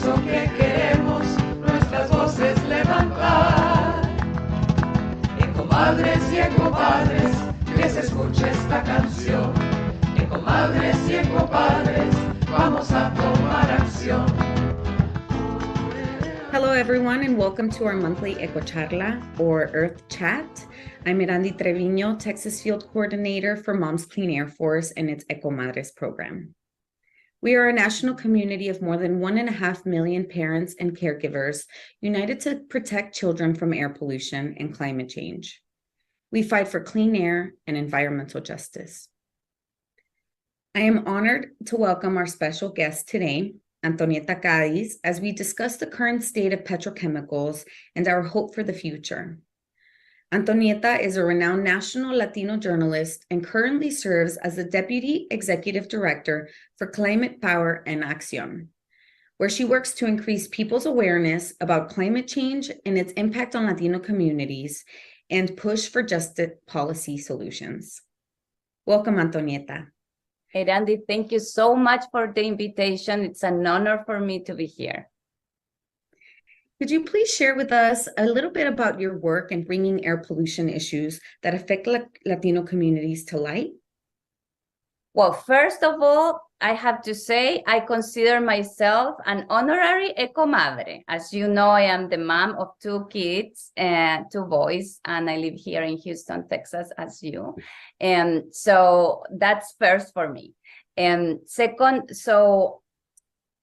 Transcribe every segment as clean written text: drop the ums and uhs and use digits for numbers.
eso que queremos nuestras voces levantar. Ecomadres y ecopadres, que se escuche esta canción. Ecomadres y ecopadres, vamos a tomar acción. Hello, everyone, and welcome to our monthly EcoCharla, or EarthChat. I'm Erandi Trevino, Texas Field Coordinator for Moms Clean Air Force and its EcoMadres program. We are a national community of more than 1.5 million parents and caregivers united to protect children from air pollution and climate change. We fight for clean air and environmental justice. I am honored to welcome our special guest today, Antonieta Cádiz, as we discuss the current state of petrochemicals and our hope for the future. Antonieta is a renowned national Latino journalist and currently serves as the Deputy Executive Director for Climate Power En Acción, where she works to increase people's awareness about climate change and its impact on Latino communities and push for just policy solutions. Welcome, Antonieta. Erandi, thank you so much for the invitation. It's an honor for me to be here. Could you please share with us a little bit about your work in bringing air pollution issues that affect Latino communities to light? Well, first of all, I have to say I consider myself an honorary ecomadre. As you know, I am the mom of 2 kids, 2 boys, and I live here in Houston, Texas, as you. And so that's first for me. And second, so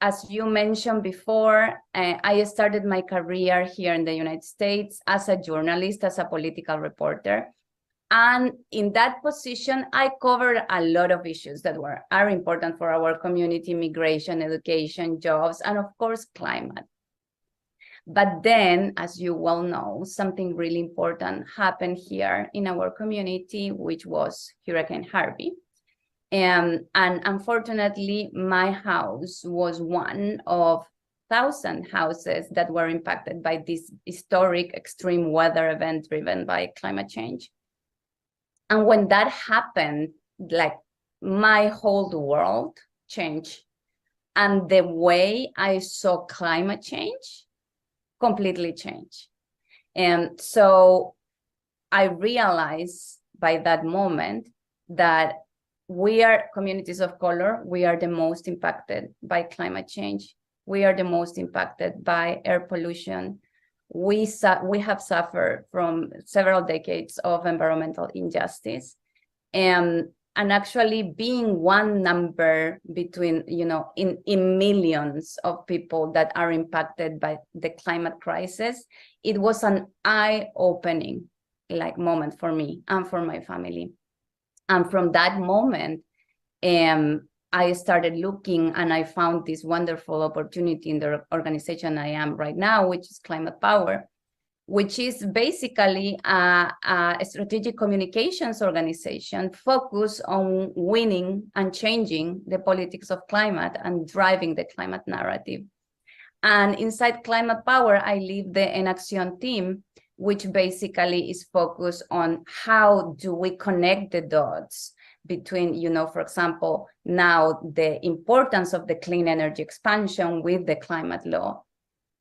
as you mentioned before, I started my career here in the United States as a journalist, as a political reporter. And in that position, I covered a lot of issues that are important for our community: migration, education, jobs, and of course, climate. But then, as you well know, something really important happened here in our community, which was Hurricane Harvey. And unfortunately, my house was one of 1,000 houses that were impacted by this historic extreme weather event driven by climate change. And when that happened, like, my whole world changed. And the way I saw climate change completely changed. And so I realized by that moment that we are communities of color. We are the most impacted by climate change. We are the most impacted by air pollution. We have suffered from several decades of environmental injustice, and actually being one number between, in millions of people that are impacted by the climate crisis, it was an eye-opening moment for me and for my family. And from that moment, I started looking, and I found this wonderful opportunity in the organization I am right now, which is Climate Power, which is basically a strategic communications organization focused on winning and changing the politics of climate and driving the climate narrative. And inside Climate Power, I lead the En Acción team, which basically is focused on how do we connect the dots between, for example, now the importance of the clean energy expansion with the climate law,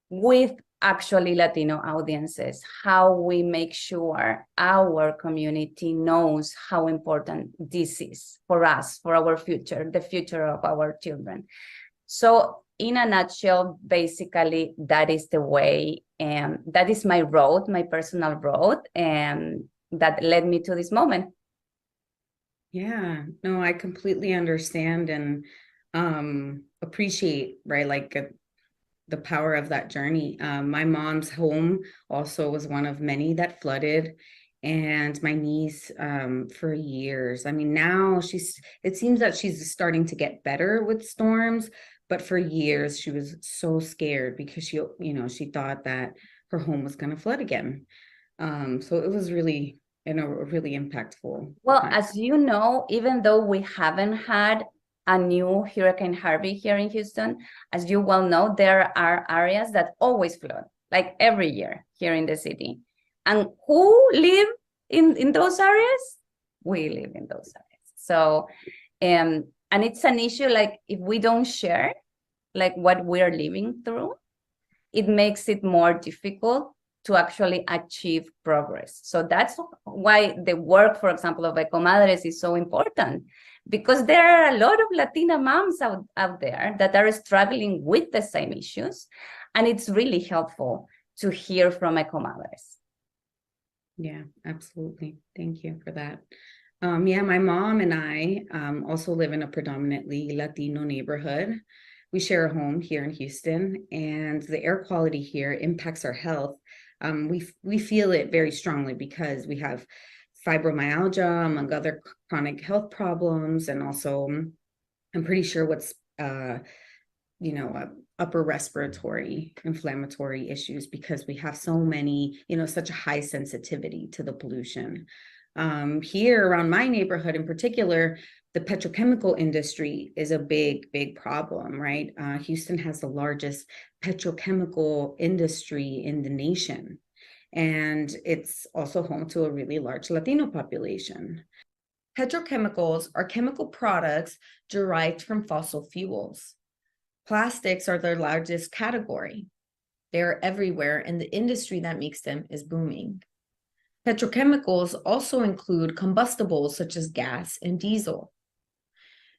with actually Latino audiences, how we make sure our community knows how important this is for us, for our future, the future of our children. So in a nutshell, basically, that is the way, and that is my road, my personal road, and that led me to this moment. Yeah, no, I completely understand and appreciate, right, the power of that journey. My mom's home also was one of many that flooded, and my niece for years. I mean, now it seems that she's starting to get better with storms, but for years she was so scared because she thought that her home was going to flood again. So it was really, really impactful. Well, as you know, even though we haven't had a new Hurricane Harvey here in Houston, as you well know, there are areas that always flood, like every year here in the city. And who live in those areas? We live in those areas. So, and it's an issue, like, if we don't share, like what we're living through, it makes it more difficult to actually achieve progress. So that's why the work, for example, of EcoMadres is so important, because there are a lot of Latina moms out there that are struggling with the same issues, and it's really helpful to hear from EcoMadres. Yeah, absolutely. Thank you for that. Yeah, my mom and I also live in a predominantly Latino neighborhood. We share a home here in Houston, and the air quality here impacts our health. We feel it very strongly because we have fibromyalgia, among other chronic health problems, and also I'm pretty sure what's upper respiratory inflammatory issues, because we have so many, such a high sensitivity to the pollution. Here around my neighborhood in particular, the petrochemical industry is a big problem, right? Houston has the largest petrochemical industry in the nation, and it's also home to a really large Latino population. Petrochemicals are chemical products derived from fossil fuels. Plastics are their largest category. They're everywhere, and the industry that makes them is booming. Petrochemicals also include combustibles such as gas and diesel.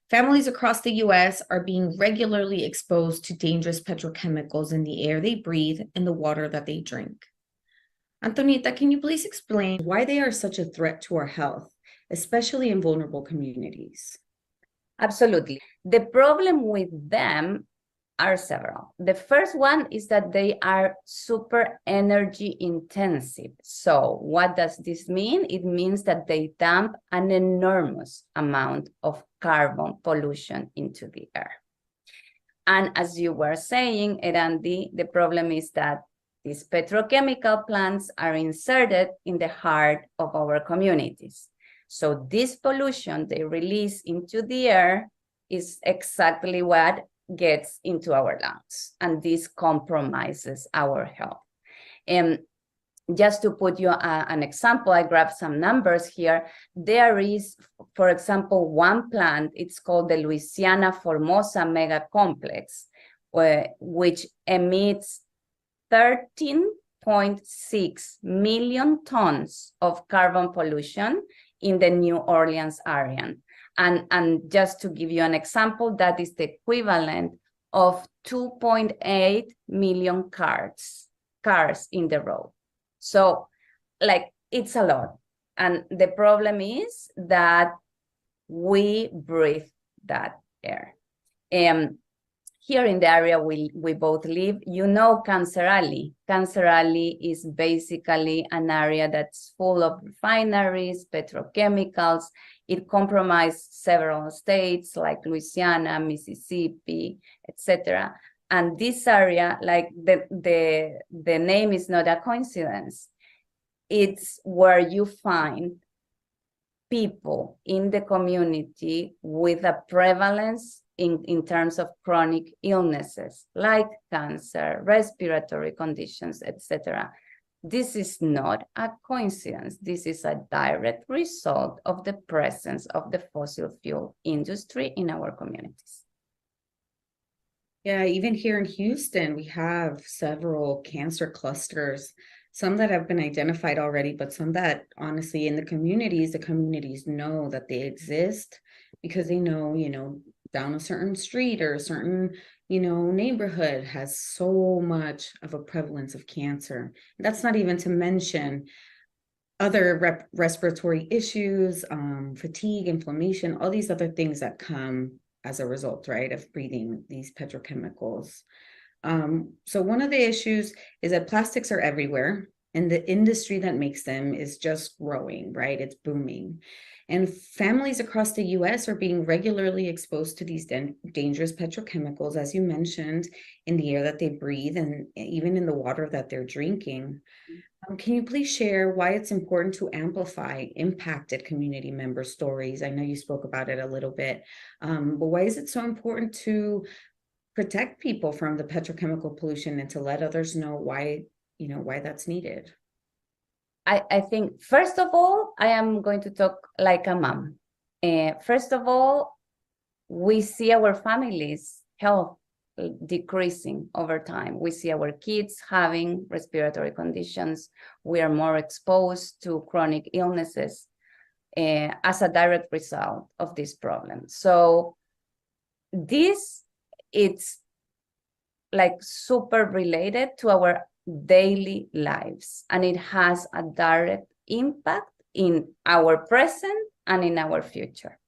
Families across the U.S. are being regularly exposed to dangerous petrochemicals in the air they breathe and the water that they drink. Antonieta, can you please explain why they are such a threat to our health, especially in vulnerable communities? Absolutely. The problem with them are several. The first one is that they are super energy intensive. So what does this mean? It means that they dump an enormous amount of carbon pollution into the air. And as you were saying, Erandi, the problem is that these petrochemical plants are inserted in the heart of our communities. So this pollution they release into the air is exactly what gets into our lungs, and this compromises our health. And just to put you an example, I grabbed some numbers here. There is, for example, one plant, it's called the Louisiana Formosa Mega Complex, which emits 13.6 million tons of carbon pollution in the New Orleans area. And just to give you an example, that is the equivalent of 2.8 million cars in the road. So, it's a lot. And the problem is that we breathe that air. Here in the area we both live, Cancer Alley. Cancer Alley is basically an area that's full of refineries, petrochemicals. It compromised several states like Louisiana, Mississippi, etc. And this area, the name is not a coincidence. It's where you find people in the community with a prevalence in terms of chronic illnesses like cancer, respiratory conditions, etc. This is not a coincidence. This is a direct result of the presence of the fossil fuel industry in our communities. Yeah, even here in Houston, we have several cancer clusters, some that have been identified already, but some that honestly in the communities know that they exist because they know, down a certain street or a certain, neighborhood has so much of a prevalence of cancer. That's not even to mention other respiratory issues, fatigue, inflammation, all these other things that come as a result, right, of breathing these petrochemicals. So one of the issues is that plastics are everywhere, and the industry that makes them is just growing, right? It's booming. And families across the US are being regularly exposed to these dangerous petrochemicals, as you mentioned, in the air that they breathe and even in the water that they're drinking. Can you please share why it's important to amplify impacted community member stories? I know you spoke about it a little bit, but why is it so important to protect people from the petrochemical pollution and to let others know why that's needed? I think, first of all, I am going to talk like a mom. First of all, we see our families' health decreasing over time. We see our kids having respiratory conditions. We are more exposed to chronic illnesses as a direct result of this problem. So this, it's like super related to our daily lives, and it has a direct impact in our present and in our future.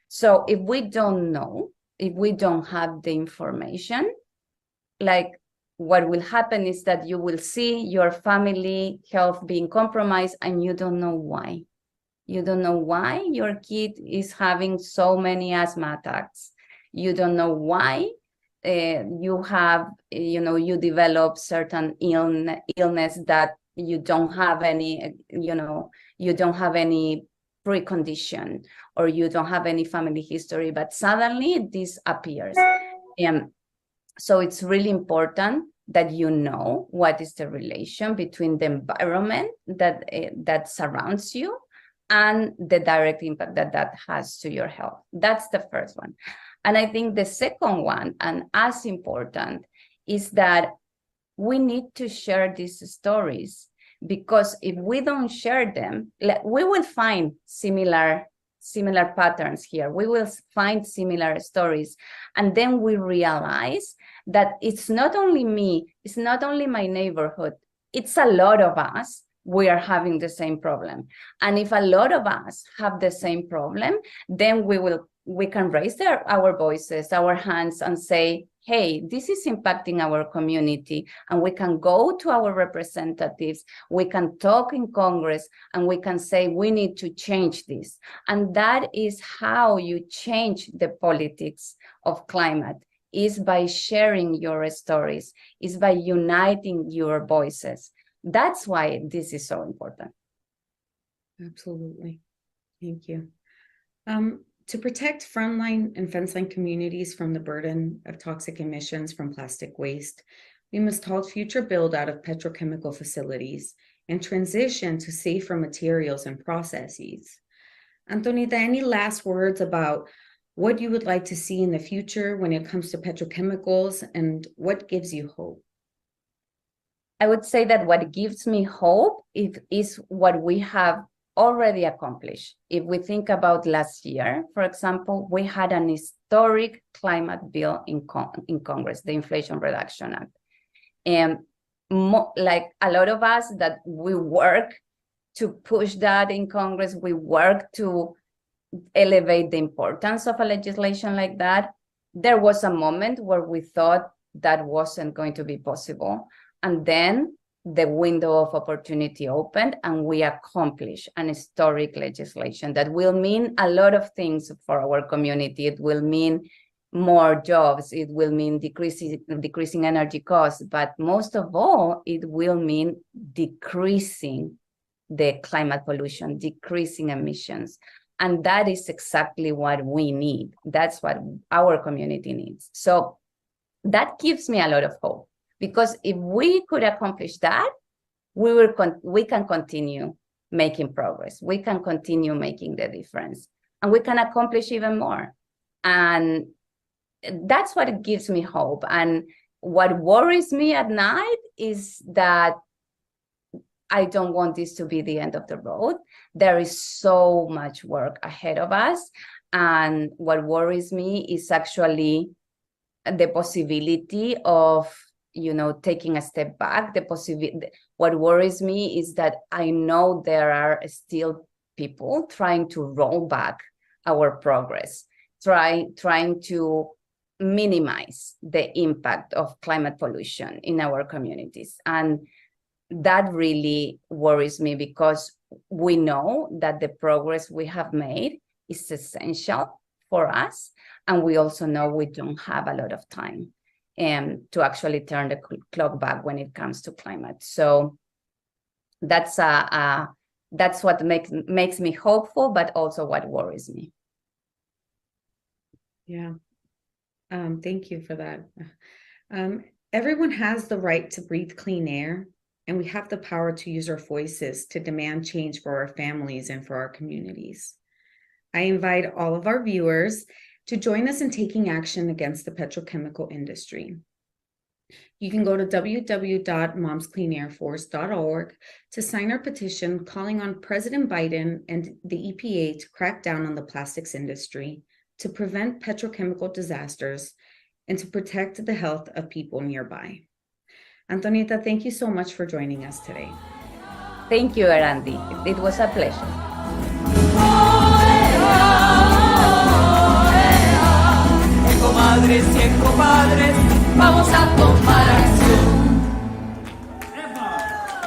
So if we don't know, if we don't have the information, like what will happen is that you will see your family health being compromised and you don't know why. You don't know why your kid is having so many asthma attacks. You don't know why you have, you develop certain illness that you don't have any, you don't have any precondition, or you don't have any family history, but suddenly this appears. So it's really important that you know what is the relation between the environment that surrounds you and the direct impact that has to your health. That's the first one. And I think the second one, and as important, is that we need to share these stories, because if we don't share them, we will find similar patterns here. We will find similar stories. And then we realize that it's not only me, it's not only my neighborhood, it's a lot of us. We are having the same problem. And if a lot of us have the same problem, then we can raise our voices, our hands, and say, hey, this is impacting our community. And we can go to our representatives, we can talk in Congress, and we can say, we need to change this. And that is how you change the politics of climate, is by sharing your stories, is by uniting your voices. That's why this is so important. Absolutely. Thank you. To protect frontline and fenceline communities from the burden of toxic emissions from plastic waste, we must halt future build out of petrochemical facilities and transition to safer materials and processes. Antonieta, any last words about what you would like to see in the future when it comes to petrochemicals, and what gives you hope? I would say that what gives me hope is what we have already accomplished. If we think about last year, for example, we had an historic climate bill in Congress, the Inflation Reduction Act. And like a lot of us that we work to push that in Congress, we work to elevate the importance of a legislation like that. There was a moment where we thought that wasn't going to be possible. And then the window of opportunity opened, and we accomplished an historic legislation that will mean a lot of things for our community. It will mean more jobs. It will mean decreasing energy costs. But most of all, it will mean decreasing the climate pollution, decreasing emissions. And that is exactly what we need. That's what our community needs. So that gives me a lot of hope. Because if we could accomplish that, we can continue making progress. We can continue making the difference, and we can accomplish even more. And that's what gives me hope. And what worries me at night is that I don't want this to be the end of the road. There is so much work ahead of us. And what worries me is actually the possibility of taking a step back. What worries me is that I know there are still people trying to roll back our progress, trying to minimize the impact of climate pollution in our communities. And that really worries me, because we know that the progress we have made is essential for us. And we also know we don't have a lot of time to actually turn the clock back when it comes to climate. So that's what makes me hopeful, but also what worries me. Yeah. Thank you for that. Everyone has the right to breathe clean air, and we have the power to use our voices to demand change for our families and for our communities. I invite all of our viewers to join us in taking action against the petrochemical industry. You can go to www.momscleanairforce.org to sign our petition calling on President Biden and the EPA to crack down on the plastics industry, to prevent petrochemical disasters, and to protect the health of people nearby. Antonieta, thank you so much for joining us today. Thank you, Erandi. It was a pleasure.